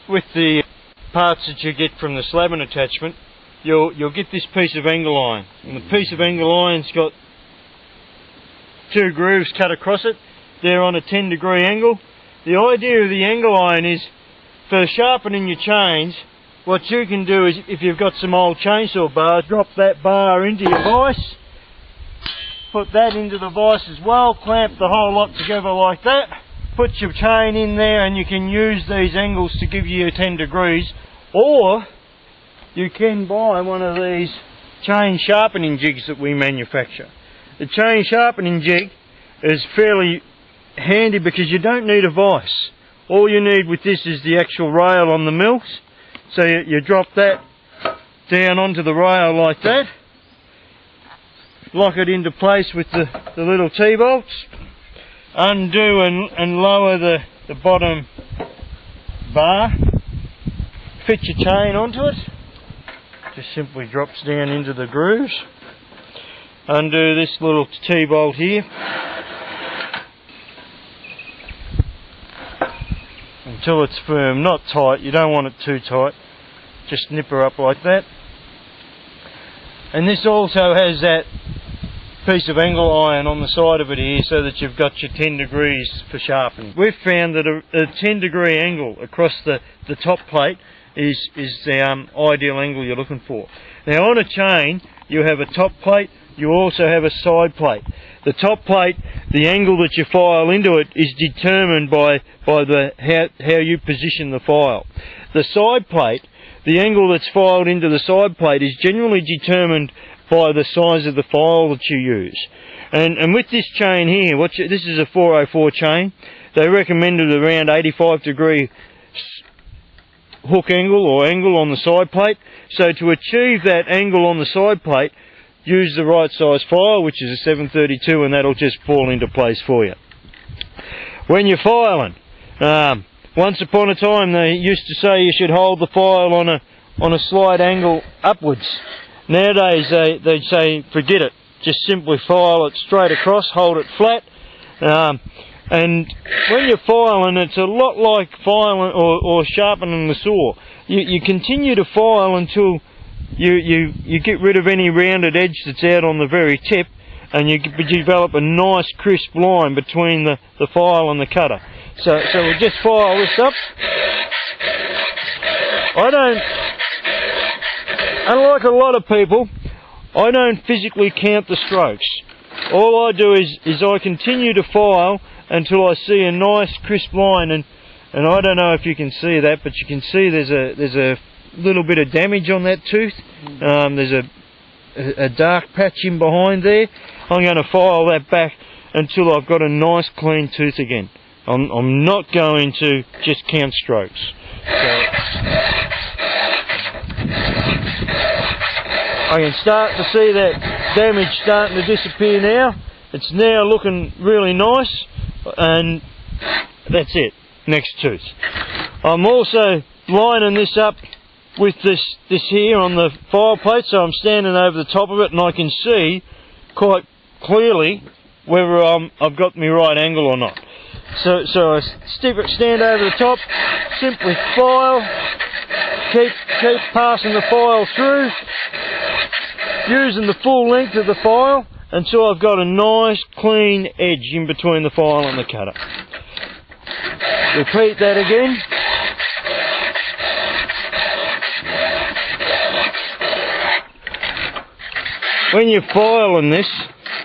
with the parts that you get from the slabbing attachment, you'll get this piece of angle iron, and the piece of angle iron's got 2 grooves cut across it. They're on a 10-degree angle. The idea of the angle iron is for sharpening your chains. What you can do is, if you've got some old chainsaw bars, drop that bar into your vise, put that into the vise as well, clamp the whole lot together like that, put your chain in there, and you can use these angles to give you 10 degrees. Or you can buy one of these chain sharpening jigs that we manufacture. The chain sharpening jig is fairly handy because you don't need a vise. All you need with this is the actual rail on the mills. So you drop that down onto the rail like that, lock it into place with the little T-bolts, undo and lower the bottom bar, fit your chain onto it, just simply drops down into the grooves, undo this little T-bolt here, until it's firm, not tight. You don't want it too tight, just nip her up like that. And this also has that piece of angle iron on the side of it here, so that you've got your 10 degrees for sharpening. We've found that a 10-degree angle across the top plate is the ideal angle you're looking for. Now on a chain you have a top plate, you also have a side plate. The top plate, the angle that you file into it is determined by how you position the file. The side plate, the angle that's filed into the side plate, is generally determined by the size of the file that you use. And with this chain here, this is a 404 chain. They recommended around 85-degree hook angle or angle on the side plate. So to achieve that angle on the side plate, use the right size file, which is a 732, and that'll just fall into place for you. When you're filing, once upon a time they used to say you should hold the file on a slight angle upwards. Nowadays they'd say forget it, just simply file it straight across, hold it flat. And when you're filing, it's a lot like filing or sharpening the saw. You continue to file until you get rid of any rounded edge that's out on the very tip, and you develop a nice crisp line between the file and the cutter. So we'll just file this up. Unlike a lot of people, I don't physically count the strokes. All I do is I continue to file until I see a nice crisp line, and I don't know if you can see that, but you can see there's a little bit of damage on that tooth. There's a dark patch in behind there. I'm going to file that back until I've got a nice clean tooth again. I'm not going to just count strokes. So I can start to see that damage starting to disappear now. It's now looking really nice, and that's it. Next tooth. I'm also lining this up with this here on the file plate, so I'm standing over the top of it and I can see quite clearly whether I've got my right angle or not. So I stand over the top, simply file, keep passing the file through, using the full length of the file until I've got a nice clean edge in between the file and the cutter. Repeat that again. When you're filing this,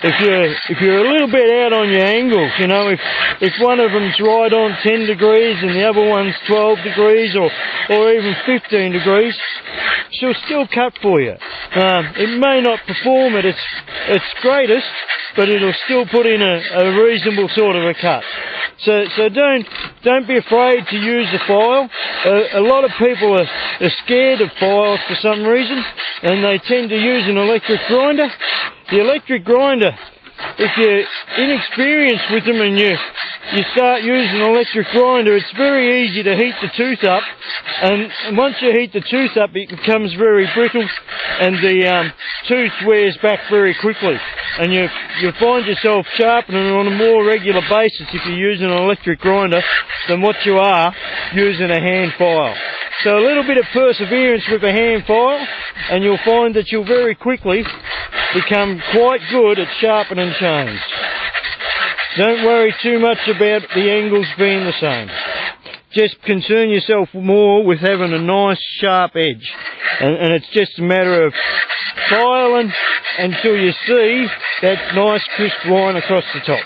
if you're a little bit out on your angles, you know, if one of them's right on 10 degrees and the other one's 12 degrees or even 15 degrees, she'll still cut for you. It may not perform at its greatest, but it'll still put in a reasonable sort of a cut. So don't be afraid to use the file. A lot of people are scared of files for some reason, and they tend to use an electric grinder. The electric grinder, if you're inexperienced with them and you start using an electric grinder, it's very easy to heat the tooth up, and once you heat the tooth up, it becomes very brittle, and the tooth wears back very quickly, and you find yourself sharpening on a more regular basis if you're using an electric grinder than what you are using a hand file. So a little bit of perseverance with a hand file and you'll find that you'll very quickly become quite good at sharpening chains. Don't worry too much about the angles being the same. Just concern yourself more with having a nice sharp edge. And it's just a matter of filing until you see that nice crisp line across the top.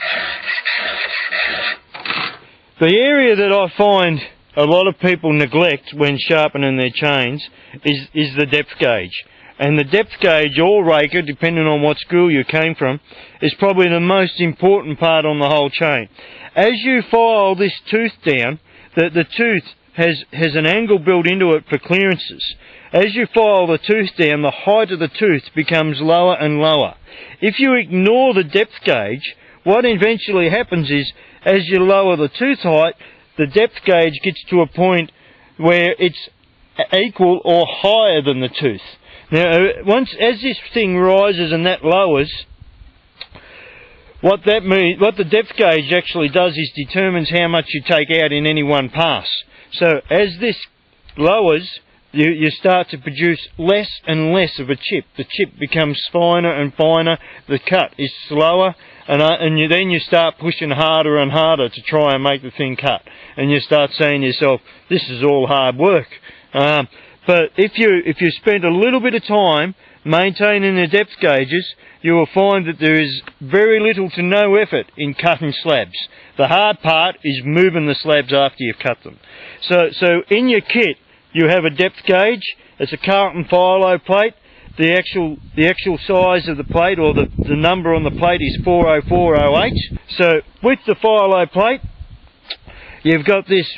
The area that I find a lot of people neglect when sharpening their chains is the depth gauge. And the depth gauge or raker, depending on what school you came from, is probably the most important part on the whole chain. As you file this tooth down, the tooth has an angle built into it for clearances. As you file the tooth down, the height of the tooth becomes lower and lower. If you ignore the depth gauge, what eventually happens is, as you lower the tooth height, the depth gauge gets to a point where it's equal or higher than the tooth. Now, as this thing rises and that lowers, what the depth gauge actually does is determines how much you take out in any one pass. So as this lowers, you start to produce less and less of a chip. The chip becomes finer and finer, the cut is slower, and then you start pushing harder and harder to try and make the thing cut. And you start saying to yourself, this is all hard work. But if you spend a little bit of time maintaining the depth gauges, you will find that there is very little to no effort in cutting slabs. The hard part is moving the slabs after you've cut them. So in your kit, you have a depth gauge. It's a Carlton Philo plate. The actual size of the plate, or the number on the plate, is 40408. So with the Philo plate, you've got this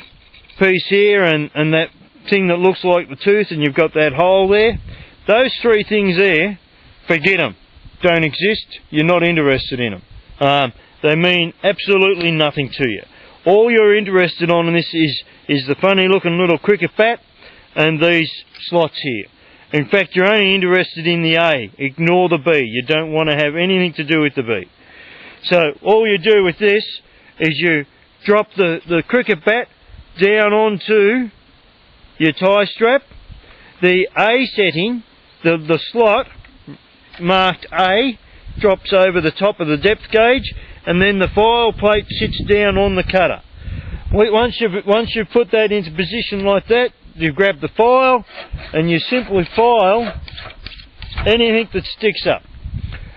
piece here and that thing that looks like the tooth, and you've got that hole there. Those three things there, forget them. Don't exist. You're not interested in them. They mean absolutely nothing to you. All you're interested in this is the funny looking little cricket bat and these slots here. In fact, you're only interested in the A. Ignore the B. You don't want to have anything to do with the B. So all you do with this is you drop the cricket bat down onto your tie strap. The A setting, the slot marked A, drops over the top of the depth gauge, and then the file plate sits down on the cutter. Once you've put that into position like that, you grab the file and you simply file anything that sticks up.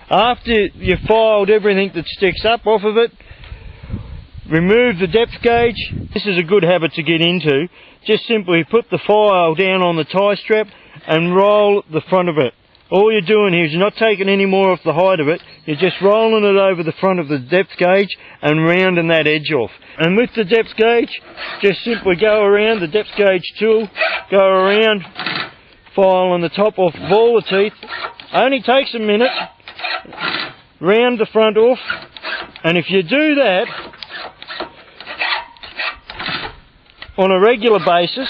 After you've filed everything that sticks up off of it, remove the depth gauge. This is a good habit to get into. Just simply put the file down on the tie strap and roll the front of it. All you're doing here is you're not taking any more off the height of it, you're just rolling it over the front of the depth gauge and rounding that edge off. And with the depth gauge, just simply go around the depth gauge tool, go around, filing the top off of all the teeth. Only takes a minute, round the front off, and if you do that on a regular basis,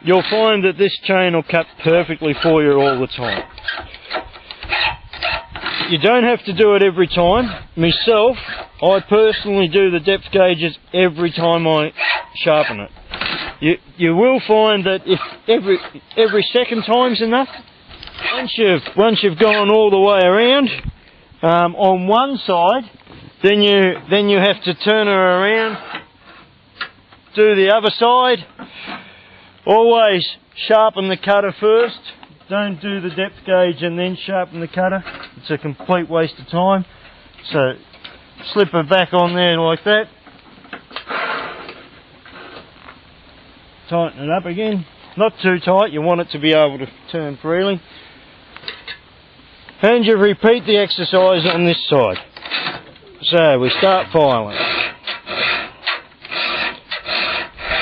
you'll find that this chain will cut perfectly for you all the time. You don't have to do it every time. Myself, I personally do the depth gauges every time I sharpen it. You will find that if every second time's enough, once you've gone all the way around on one side, then you have to turn her around, do the other side. Always sharpen the cutter first. Don't do the depth gauge and then sharpen the cutter. It's a complete waste of time. So slip her back on there like that. Tighten it up again. Not too tight, you want it to be able to turn freely. And you repeat the exercise on this side. So we start filing.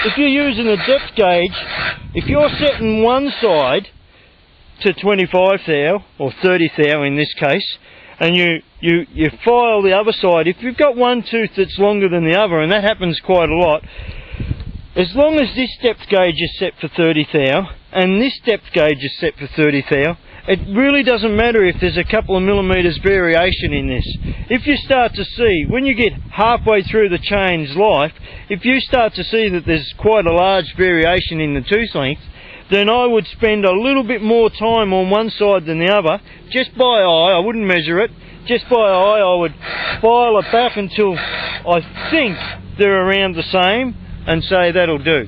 If you're using a depth gauge, if you're setting one side to 25 thou, or 30 thou in this case, and you file the other side, if you've got one tooth that's longer than the other, and that happens quite a lot, as long as this depth gauge is set for 30 thou, and this depth gauge is set for 30 thou, It really doesn't matter if there's a couple of millimetres variation in this. If you start to see, when you get halfway through the chain's life, if you start to see that there's quite a large variation in the tooth length, then I would spend a little bit more time on one side than the other, just by eye. I wouldn't measure it. Just by eye, I would file it back until I think they're around the same, and say that'll do.